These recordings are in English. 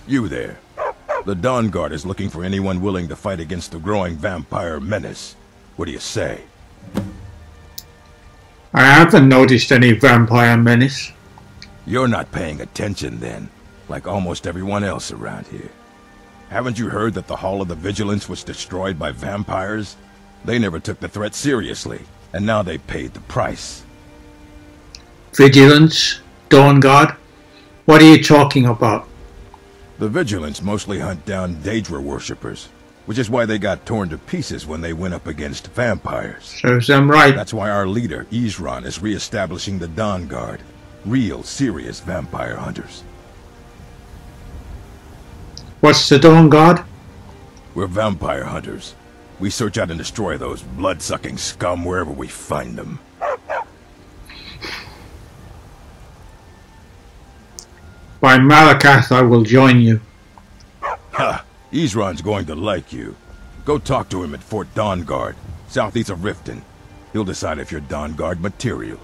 You there. The Dawn Guard is looking for anyone willing to fight against the growing vampire menace. What do you say? I haven't noticed any vampire menace. You're not paying attention then, like almost everyone else around here. Haven't you heard that the Hall of the Vigilance was destroyed by vampires? They never took the threat seriously, and now they paid the price. Vigilance? Dawn Guard? What are you talking about? The Vigilance mostly hunt down Daedra worshippers, which is why they got torn to pieces when they went up against vampires. Serves them right. That's why our leader, Isran, is re-establishing the Dawn Guard. Real, serious vampire hunters. What's the Dawn Guard? We're vampire hunters. We search out and destroy those blood-sucking scum wherever we find them. By Malakath, I will join you. Ha! Isran's going to like you. Go talk to him at Fort Dawn Guard, southeast of Riften. He'll decide if you're Dawn Guard material.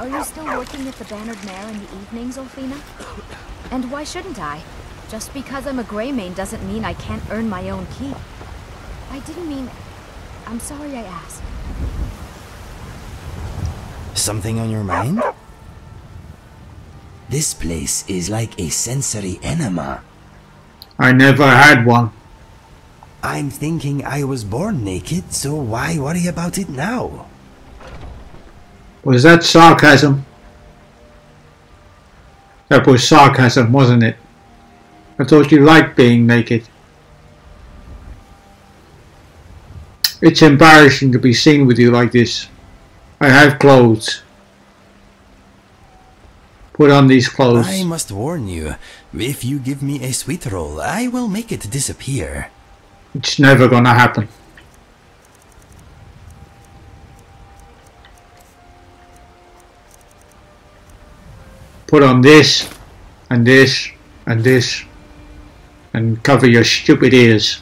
Are you still working at the Bannered Mare in the evenings, Ulfina? And why shouldn't I? Just because I'm a Greymane doesn't mean I can't earn my own keep. I didn't mean... I'm sorry I asked. Something on your mind? This place is like a sensory enema. I never had one. I'm thinking I was born naked, so why worry about it now? Was that sarcasm? That was sarcasm, wasn't it? I thought you liked being naked. It's embarrassing to be seen with you like this. I have clothes. Put on these clothes. I must warn you, if you give me a sweet roll, I will make it disappear. It's never gonna happen. Put on this, and this, and this, and cover your stupid ears.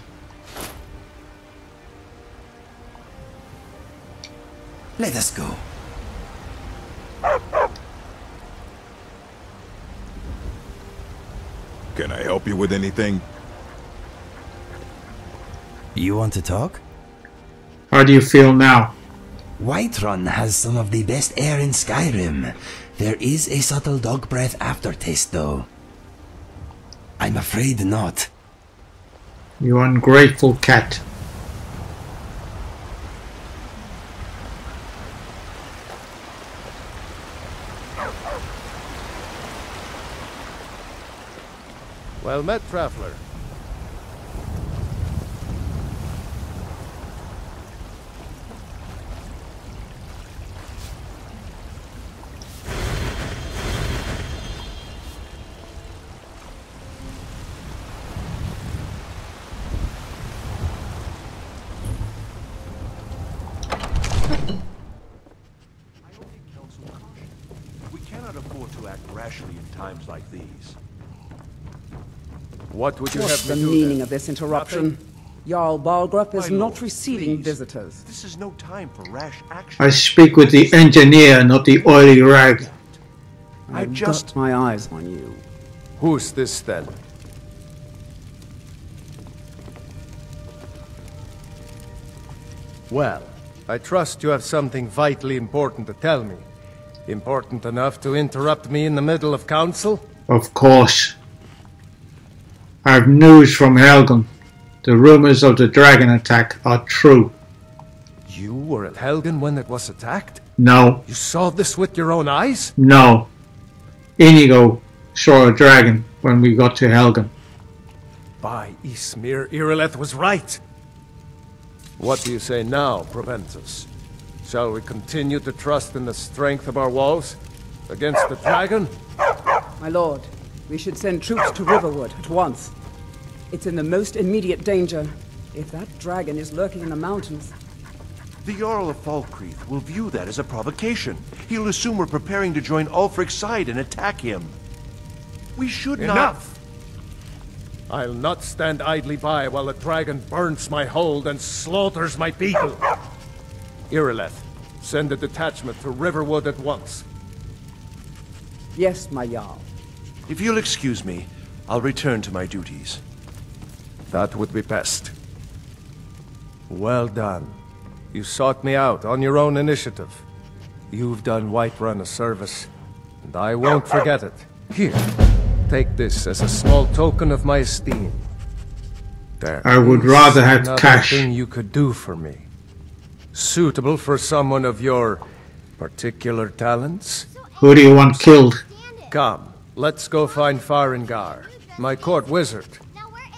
Let us go. Can I help you with anything? You want to talk? How do you feel now? Whiterun has some of the best air in Skyrim. There is a subtle dog breath aftertaste, though. I'm afraid not. You ungrateful cat. Well met, traveler. Times like these. What would you What's have the me do meaning then? of this interruption? Nothing? Jarl Balgrup is My not lord, receiving please. visitors. This is no time for rash action. I speak with the engineer, not the oily rag. I've just- got my eyes on you. Who's this then? Well, I trust you have something vitally important to tell me. Important enough to interrupt me in the middle of council? Of course. I have news from Helgen. The rumors of the dragon attack are true. You were at Helgen when it was attacked? No, You saw this with your own eyes? no. Inigo saw a dragon when we got to Helgen. By Ysmir, Irileth was right. What do you say now, Proventus? Shall we continue to trust in the strength of our walls? Against the dragon? My lord, we should send troops to Riverwood at once. It's in the most immediate danger. If that dragon is lurking in the mountains, The Jarl of Falkreath will view that as a provocation. He'll assume we're preparing to join Ulfric's side and attack him. We should not... Enough! I'll not stand idly by while the dragon burns my hold and slaughters my people. Irileth, send a detachment to Riverwood at once. yes, my Jarl. If you'll excuse me, I'll return to my duties. That would be best. Well done. You sought me out on your own initiative. You've done Whiterun a service, and I won't forget it. Here, take this as a small token of my esteem. There I would is rather have another cash. thing you could do for me. Suitable for someone of your particular talents? Who do you want killed? Come, let's go find Farengar, my court wizard.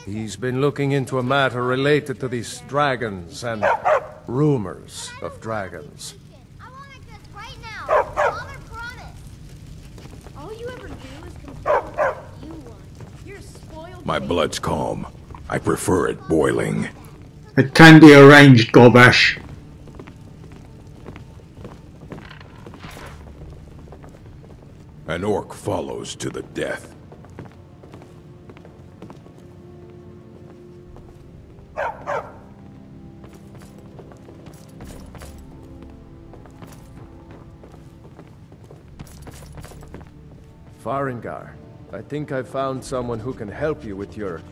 He's been looking into a matter related to these dragons and rumors of dragons. I want to this right now. Father promise. All you ever do is control what you want. You're a spoiled. My blood's calm. I prefer it boiling. It can be arranged, Gorbash. An orc follows to the death. Farengar, I think I found someone who can help you with your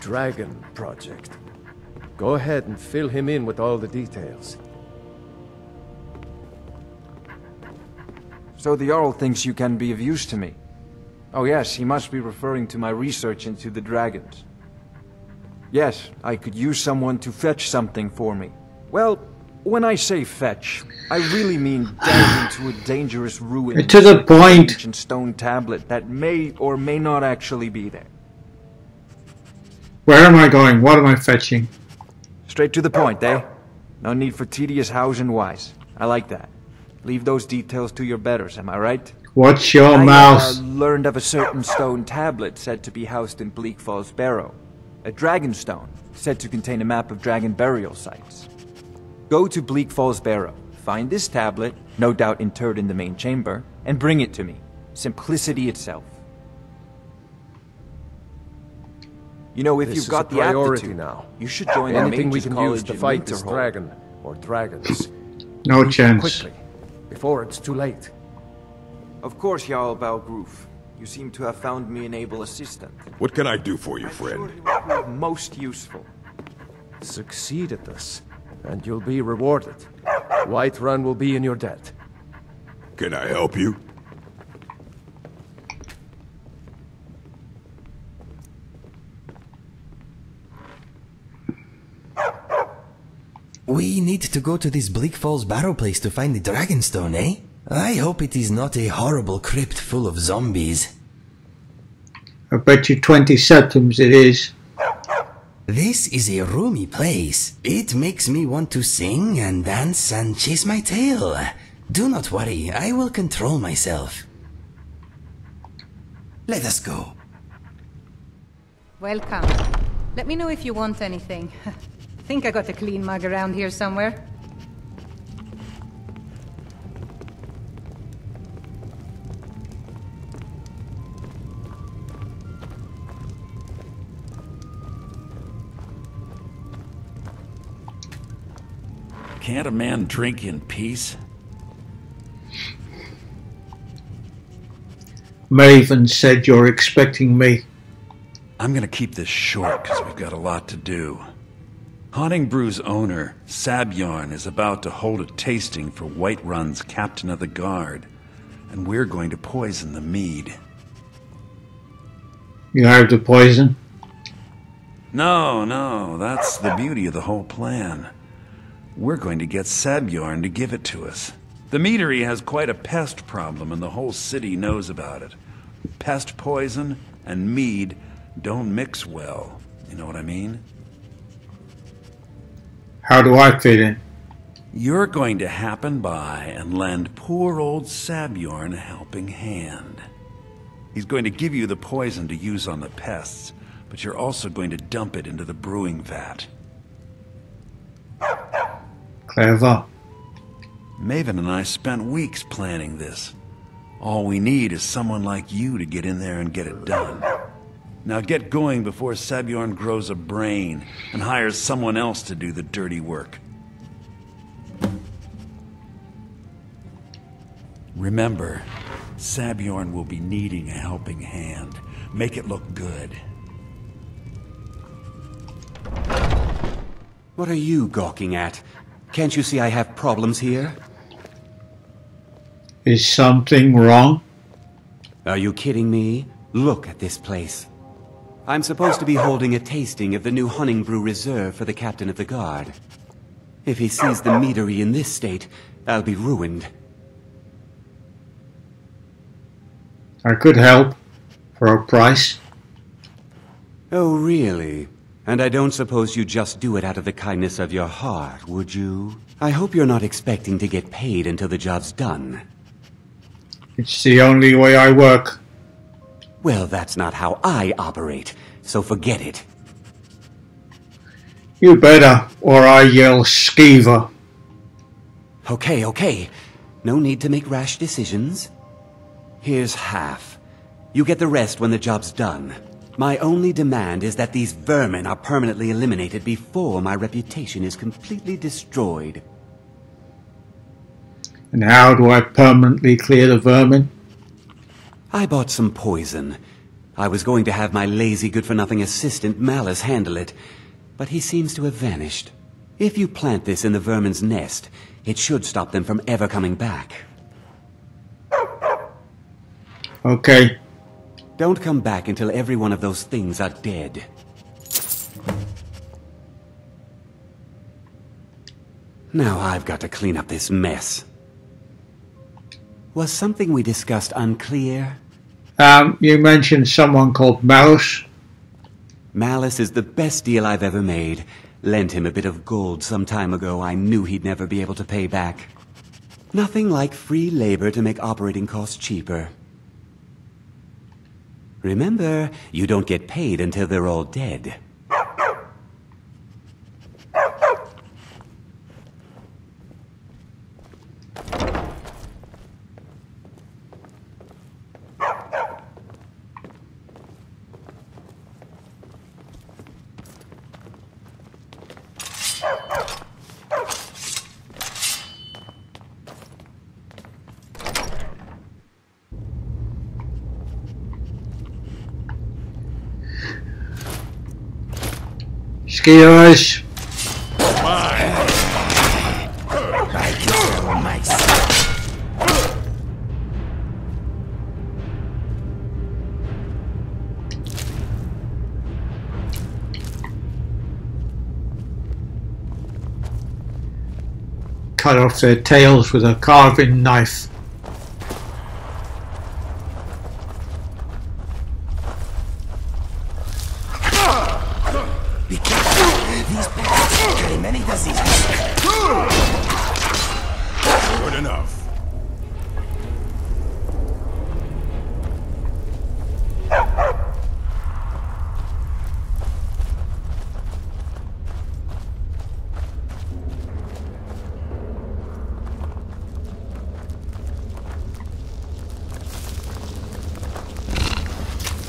dragon project. Go ahead and fill him in with all the details. So the Jarl thinks you can be of use to me. Oh yes, he must be referring to my research into the dragons. Yes, I could use someone to fetch something for me. Well, when I say fetch, I really mean delve into a dangerous ruin. To the point. An ancient stone tablet that may or may not actually be there. Where am I going? What am I fetching? Straight to the point, eh? No need for tedious hows and whys. I like that. Leave those details to your betters, am I right? Watch your I mouth. learned of a certain stone tablet said to be housed in Bleak Falls Barrow. A dragon stone, said to contain a map of dragon burial sites. Go to Bleak Falls Barrow, find this tablet, no doubt interred in the main chamber, and bring it to me. Simplicity itself. You know, if This you've is got a the priority aptitude, now. you should join the Anything we Mages can College use to in fight this Winterhold. dragon, or dragons. No Do it chance. quickly, before it's too late. Of course, Jarl Balgroof. You seem to have found me an able assistant. What can I do for you, I'm sure friend? he will prove most useful. Succeed at this, and you'll be rewarded. Whiterun will be in your debt. Can I help you? We need to go to this Bleak Falls Barrow place to find the Dragonstone, eh? I hope it is not a horrible crypt full of zombies. I bet you 20 septims it is. This is a roomy place. It makes me want to sing and dance and chase my tail. Do not worry, I will control myself. Let us go. Welcome. Let me know if you want anything. Think I got a clean mug around here somewhere. Can't a man drink in peace? Maven said you're expecting me. I'm gonna keep this short because we've got a lot to do. Haunting Brew's owner, Sabjorn, is about to hold a tasting for Whiterun's captain of the guard, and we're going to poison the mead. You have the poison? No, that's the beauty of the whole plan. We're going to get Sabjorn to give it to us. The meadery has quite a pest problem and the whole city knows about it. Pest poison and mead don't mix well, you know what I mean? How do I fit in? You're going to happen by and lend poor old Sabjorn a helping hand. He's going to give you the poison to use on the pests, but you're also going to dump it into the brewing vat. Clever. Maven and I spent weeks planning this. All we need is someone like you to get in there and get it done. Now get going before Sabjorn grows a brain and hires someone else to do the dirty work. Remember, Sabjorn will be needing a helping hand. Make it look good. What are you gawking at? Can't you see I have problems here? Is something wrong? Are you kidding me? Look at this place. I'm supposed to be holding a tasting of the new Hunting Brew Reserve for the captain of the guard. If he sees the meadery in this state, I'll be ruined. I could help. For a price. Oh, really? And I don't suppose you just do it out of the kindness of your heart, would you? I hope you're not expecting to get paid until the job's done. It's the only way I work. Well, that's not how I operate, so forget it. You better, or I yell skeever. Okay. No need to make rash decisions. Here's half. You get the rest when the job's done. My only demand is that these vermin are permanently eliminated before my reputation is completely destroyed. And how do I permanently clear the vermin? I bought some poison. I was going to have my lazy good-for-nothing assistant Malice handle it, but he seems to have vanished. If you plant this in the vermin's nest, it should stop them from ever coming back. Okay. Don't come back until every one of those things are dead. Now I've got to clean up this mess. Was something we discussed unclear? You mentioned someone called Malice. Malice is the best deal I've ever made. Lent him a bit of gold some time ago. I knew he'd never be able to pay back. Nothing like free labor to make operating costs cheaper. Remember, you don't get paid until they're all dead. Skiers. Cut off their tails with a carving knife.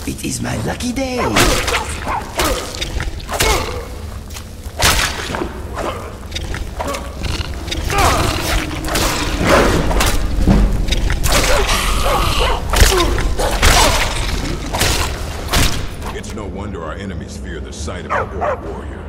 It is my lucky day. It's no wonder our enemies fear the sight of a Orc warrior.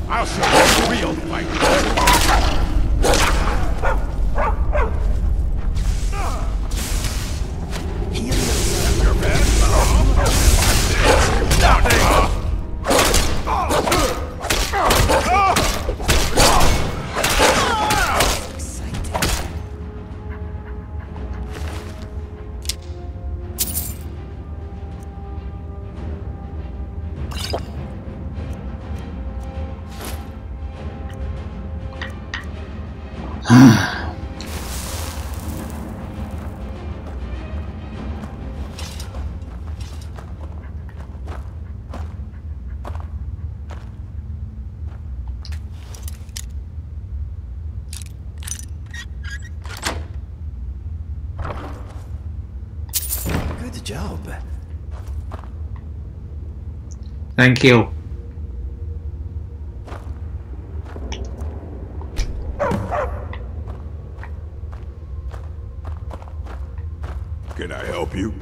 I'll show you the real fight. Good job. Thank you. Can I help you?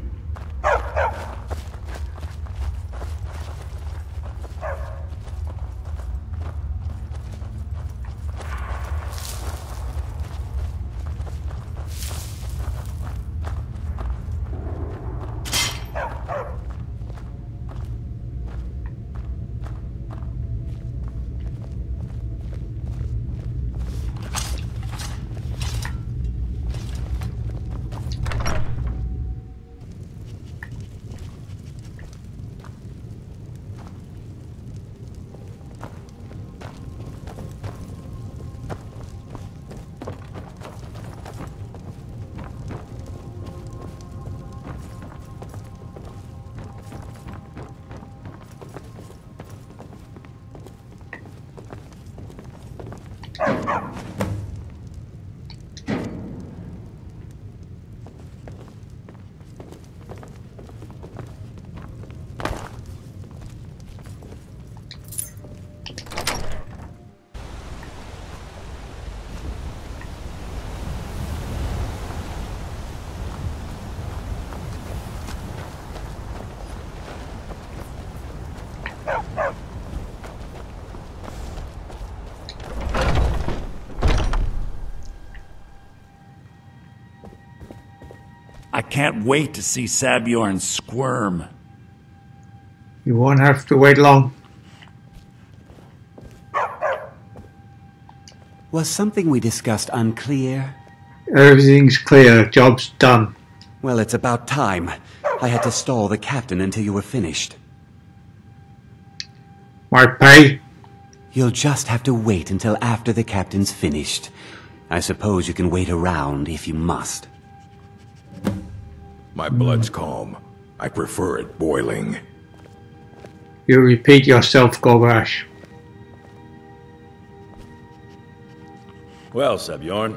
I can't wait to see Sabjorn squirm. You won't have to wait long. Was something we discussed unclear? Everything's clear. Job's done. Well, it's about time. I had to stall the captain until you were finished. My pay? You'll just have to wait until after the captain's finished. I suppose you can wait around if you must. My blood's calm. I prefer it boiling. You repeat yourself, Gobrash. Well, Sabjorn,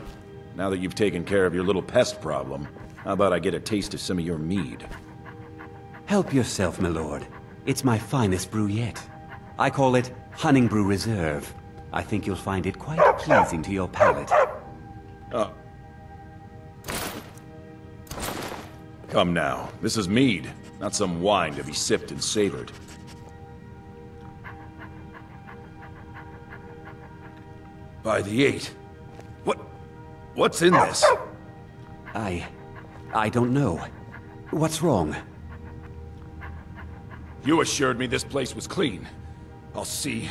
now that you've taken care of your little pest problem, how about I get a taste of some of your mead? Help yourself, my lord. It's my finest brew yet. I call it Hunning Brew Reserve. I think you'll find it quite pleasing to your palate. Come now, this is mead, not some wine to be sipped and savored. By the 8. What's in this? I don't know. What's wrong? You assured me this place was clean. I'll see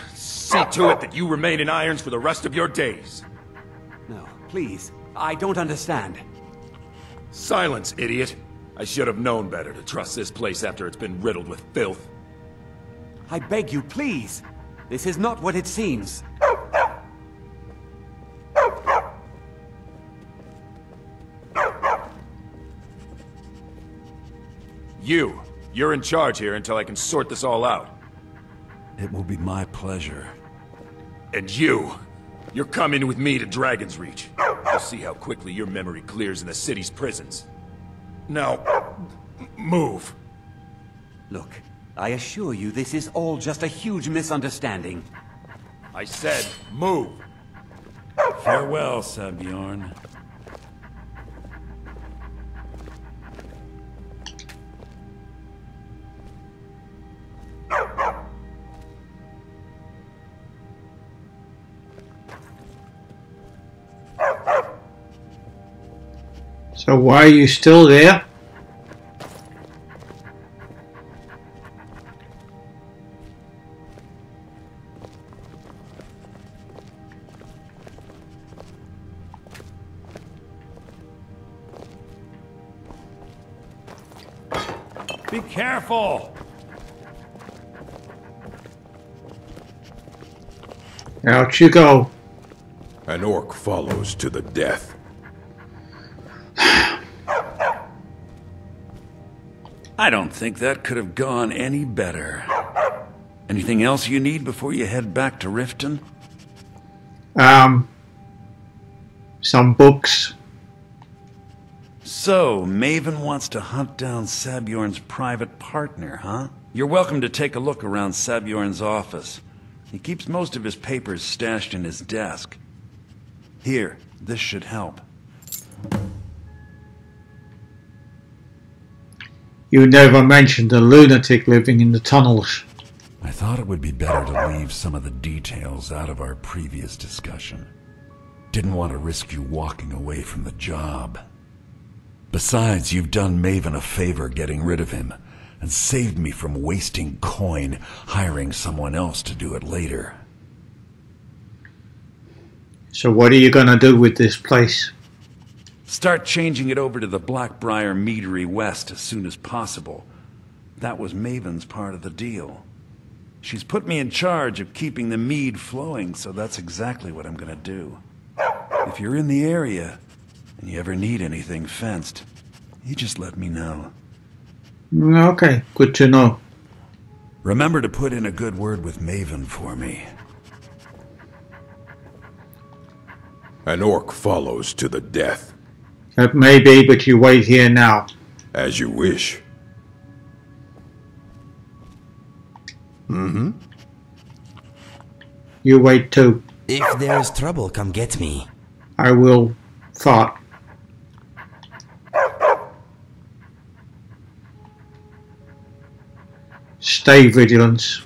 to it that you remain in irons for the rest of your days. No, please. I don't understand. Silence, idiot. I should have known better to trust this place after it's been riddled with filth. I beg you, please. This is not what it seems. You're in charge here until I can sort this all out. It will be my pleasure. And you're coming with me to Dragon's Reach. We'll see how quickly your memory clears in the city's prisons. Now, move. Look, I assure you this is all just a huge misunderstanding. I said, move. Farewell, Sabjorn. So why are you still there? Be careful! Out you go. An orc follows to the death. I don't think that could have gone any better. Anything else you need before you head back to Riften? Some books. So, Maven wants to hunt down Sabjorn's private partner, huh? You're welcome to take a look around Sabjorn's office. He keeps most of his papers stashed in his desk. Here, this should help. You never mentioned the lunatic living in the tunnels. I thought it would be better to leave some of the details out of our previous discussion. Didn't want to risk you walking away from the job. Besides, you've done Maven a favor getting rid of him, and saved me from wasting coin hiring someone else to do it later. So what are you gonna do with this place? Start changing it over to the Blackbriar Meadery West as soon as possible. That was Maven's part of the deal. She's put me in charge of keeping the mead flowing, so that's exactly what I'm gonna do. If you're in the area, and you ever need anything fenced, you just let me know. Okay, good to know. Remember to put in a good word with Maven for me. An orc follows to the death. That may be, but you wait here now. As you wish. Mm-hmm. You wait too. If there's trouble, come get me. I will thought. Stay vigilant.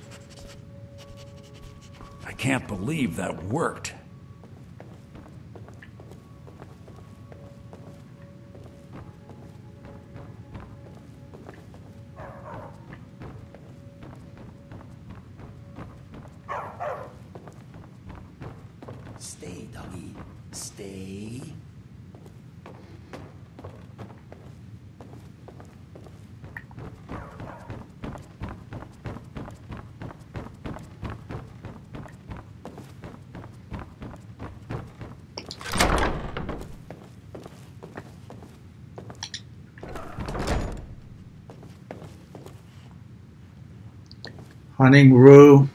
I can't believe that worked. Stay, doggy. Stay. Hunting Rue.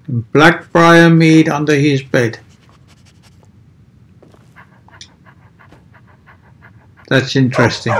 And Blackbriar mead under his bed. That's interesting.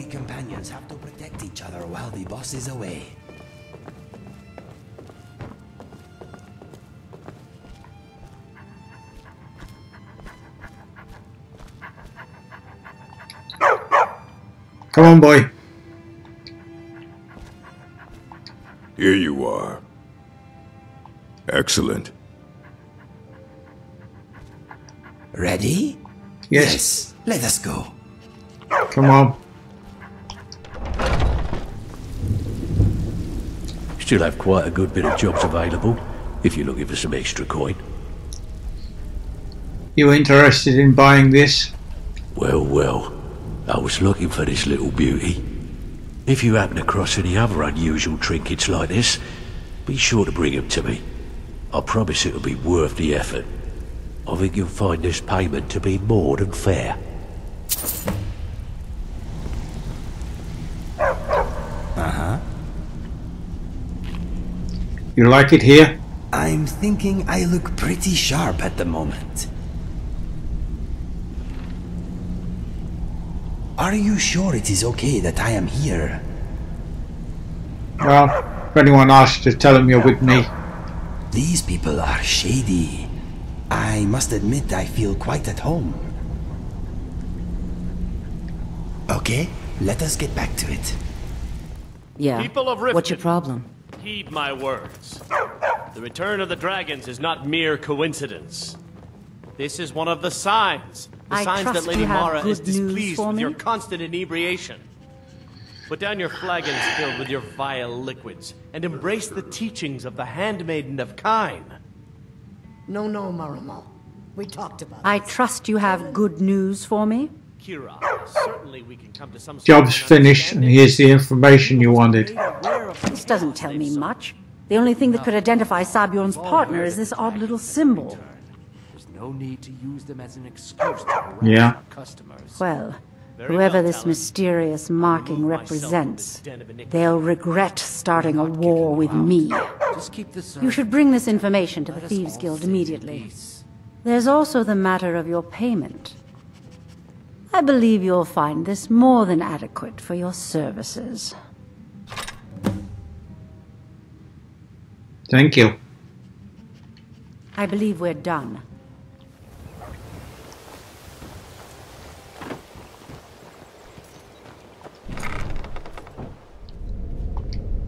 My companions have to protect each other while the boss is away. Come on, boy. Here you are. Excellent. Ready? Yes. Let us go. Come on. Still have quite a good bit of jobs available, if you're looking for some extra coin. You interested in buying this? Well, I was looking for this little beauty. If you happen across any other unusual trinkets like this, be sure to bring them to me. I promise it'll be worth the effort. I think you'll find this payment to be more than fair. You like it here? I'm thinking I look pretty sharp at the moment. Are you sure it is okay that I am here? Well, if anyone asks, just tell them you're with me. These people are shady. I must admit I feel quite at home. Okay, let us get back to it. Yeah. People of Riften, What's your problem? Heed my words. The return of the dragons is not mere coincidence. This is one of the signs. The I signs that trust Lady you have Mara is good news displeased for with me? your constant inebriation. Put down your flagons filled with your vile liquids and embrace the teachings of the Handmaiden of Kine. No, Maramo. We talked about I trust you have good news for me? Kira, certainly we can come to some sort Job's of finished, and here's the information you wanted. This doesn't tell me much. The only thing that could identify Sabjorn's partner is this odd little symbol. There's no need to use them as an excuse to harass Yeah. our customers. Well, whoever this mysterious marking represents, they'll regret starting a war with me. Just keep the You should bring this information to the Thieves Guild immediately. There's also the matter of your payment. I believe you'll find this more than adequate for your services. Thank you. I believe we're done.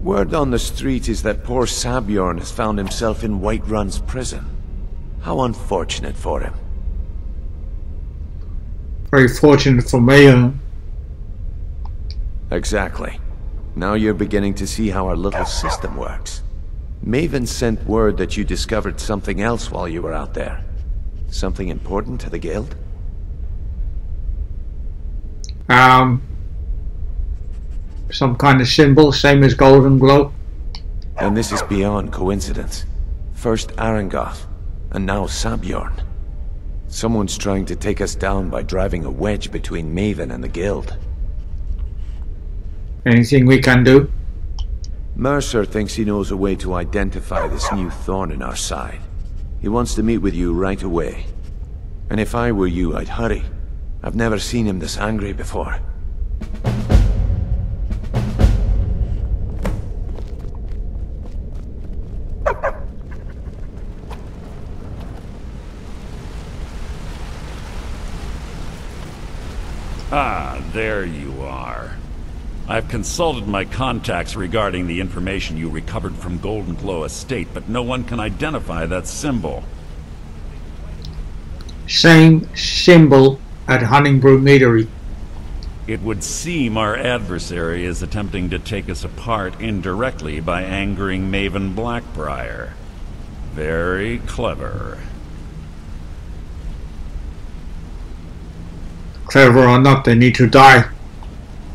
Word on the street is that poor Sabjorn has found himself in Whiterun's prison. How unfortunate for him. Very fortunate for me. Exactly. Now you're beginning to see how our little system works. Maven sent word that you discovered something else while you were out there. Something important to the guild? Some kind of symbol, same as Golden Glow. And this is beyond coincidence. First Arangoth, and now Sabjorn. Someone's trying to take us down by driving a wedge between Maven and the guild. Anything we can do? Mercer thinks he knows a way to identify this new thorn in our side. He wants to meet with you right away. And if I were you, I'd hurry. I've never seen him this angry before. Ah, there you are. I've consulted my contacts regarding the information you recovered from Golden Glow Estate, but no one can identify that symbol. Same symbol at Honningbrew Meadery. It would seem our adversary is attempting to take us apart indirectly by angering Maven Blackbriar. Very clever. Clever or not, they need to die.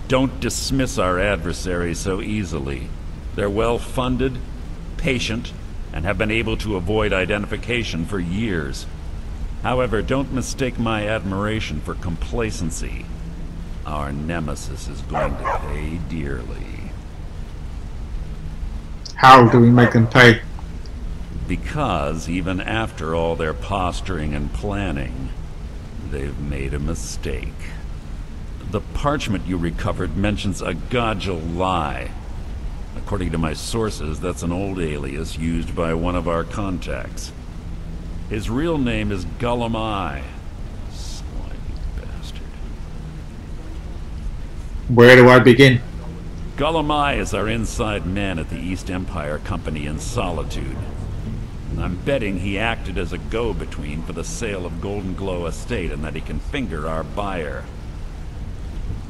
Don't dismiss our adversaries so easily. They're well-funded, patient, and have been able to avoid identification for years. However, don't mistake my admiration for complacency. Our nemesis is going to pay dearly. How do we make them pay? Because even after all their posturing and planning, they've made a mistake. The parchment you recovered mentions a Godgel lie. According to my sources, that's an old alias used by one of our contacts. His real name is Gullum Eye. Slimy bastard. Where do I begin? Gullum Eye is our inside man at the East Empire Company in Solitude. I'm betting he acted as a go-between for the sale of Golden Glow Estate and that he can finger our buyer.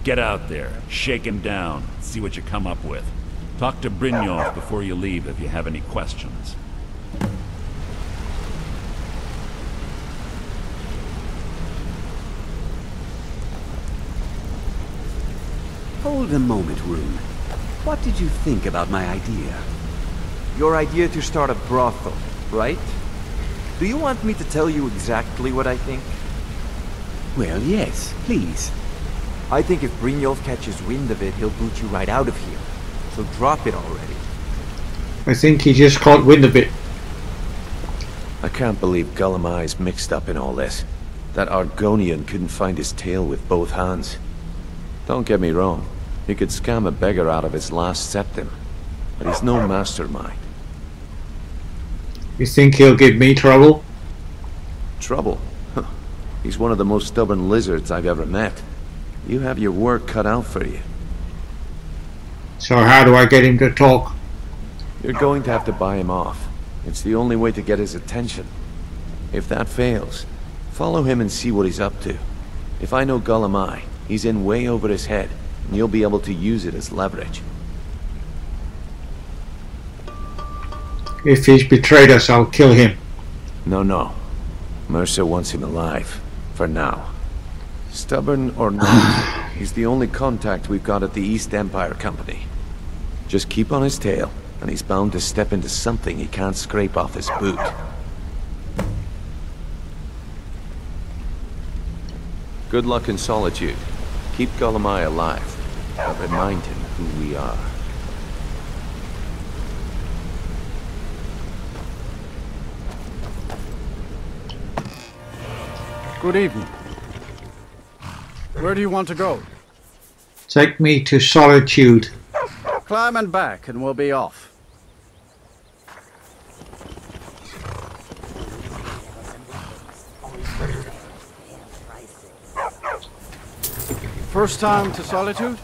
Get out there, shake him down, see what you come up with. Talk to Brynjolf before you leave if you have any questions. Hold a moment, Rune. What did you think about my idea? Your idea to start a brothel, right? Do you want me to tell you exactly what I think? Well, yes, please. I think if Brynjolf catches wind of it, he'll boot you right out of here. So drop it already. I think he just caught wind of it. I can't believe Gullum Eye's mixed up in all this. That Argonian couldn't find his tail with both hands. Don't get me wrong, he could scam a beggar out of his last septim, but he's no mastermind. You think he'll give me trouble? Trouble? Huh. He's one of the most stubborn lizards I've ever met. You have your work cut out for you. So how do I get him to talk? You're going to have to buy him off. It's the only way to get his attention. If that fails, follow him and see what he's up to. If I know Gullum Eye, he's in way over his head, and you'll be able to use it as leverage. If he's betrayed us, I'll kill him. No. Mercer wants him alive. For now. Stubborn or not, he's the only contact we've got at the East Empire Company. Just keep on his tail, and he's bound to step into something he can't scrape off his boot. Good luck in Solitude. Keep Gullum Eye alive, but remind him who we are. Good evening. Where do you want to go? Take me to Solitude. Climb and back and we'll be off. First time to Solitude?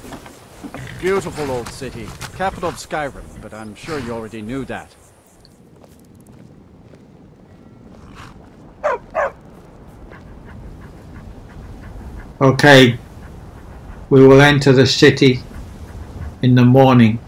Beautiful old city, capital of Skyrim, but I'm sure you already knew that. Okay, we will enter the city in the morning.